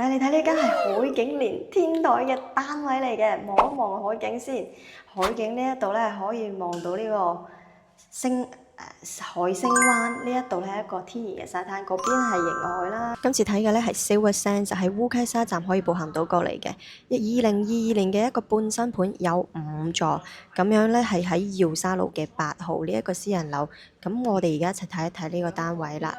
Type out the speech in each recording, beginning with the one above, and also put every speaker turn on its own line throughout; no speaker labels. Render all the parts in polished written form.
但係你睇呢間係海景連天台嘅單位嚟嘅，望一望海景先。海景呢一度咧可以望到呢個海星灣呢一度咧係一個天然嘅沙灘，嗰邊係迎海啦。今次睇嘅咧係 Silver Sand，就係烏溪沙站可以步行到過嚟嘅。2022年嘅一個半新盤，有5座，咁樣咧係喺耀沙路嘅8號呢一個私人樓。咁我哋而家一齊睇一睇呢個單位啦。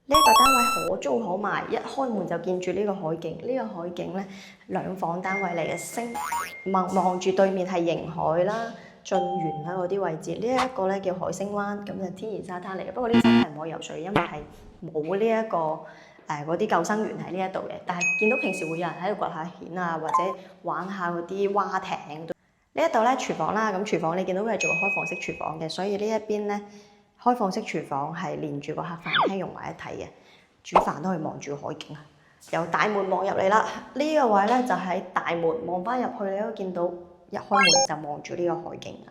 呢一個單位可租可賣，一開門就見住呢個海景。呢個海景咧2房單位嚟嘅，望住對面係迎海啦、晉源啦嗰啲位置。呢一個咧叫海星灣，咁就天然沙灘嚟嘅。不過呢沙灘係唔可以游水，因為係冇呢一個嗰啲救生員喺呢一度嘅。但係見到平時會有人喺度掘下蜆啊，或者玩下嗰啲蛙艇。呢一度咧廚房啦，咁廚房你見到佢係做個開放式廚房嘅，所以呢一邊咧。開放式廚房係連住個客飯廳用埋一體嘅，煮飯都可以望住海景啊！由大門望入嚟啦，呢個位咧就喺大門望翻入去，你都見到一開門就望住呢個海景啊！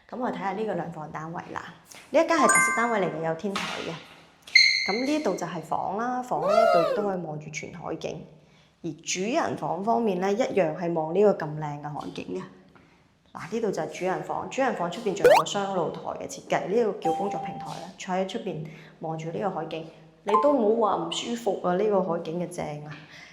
咁我哋睇下呢個2房單位啦，呢一間係特色單位嚟嘅，有天台嘅。咁呢度就係房啦，房呢度亦都可以望住全海景。而主人房方面咧，一樣係望呢個咁靚嘅海景嘅。嗱，呢度就係主人房，主人房出邊仲有個雙露台嘅設計，呢個叫工作平台啦，坐喺出邊望住呢個海景，你都冇話唔舒服啊！呢個海景嘅正啊，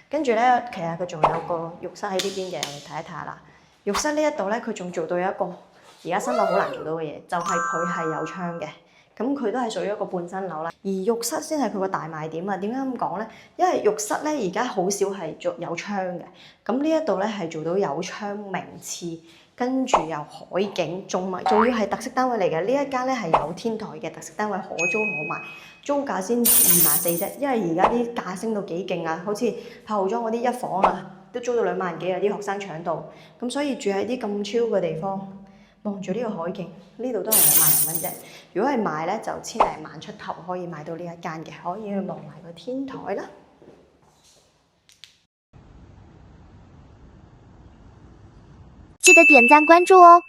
跟住咧，其實佢仲有個浴室喺呢邊嘅，我哋睇一睇下啦。浴室呢一度咧，佢仲做到有一個而家新樓好難做到嘅嘢，就係佢係有窗嘅，咁佢都係屬於一個半新樓啦。而浴室先係佢個大賣點啊！點解咁講咧？因為浴室咧而家好少係做有窗嘅，咁呢一度咧係做到有窗明廁。跟住有海景，仲要係特色單位嚟嘅。呢一間咧係有天台嘅特色單位，可租可賣，租價先24000啫。因為而家啲價升到幾勁啊，好似柏豪莊嗰啲1房啊，都租到2萬幾啊，啲學生搶到。咁所以住喺啲咁超嘅地方，望住呢個海景，呢度都係2萬零蚊啫。如果係賣咧，就千零萬出頭可以買到呢一間嘅，可以去望埋個天台啦。
記得點讚關注哦！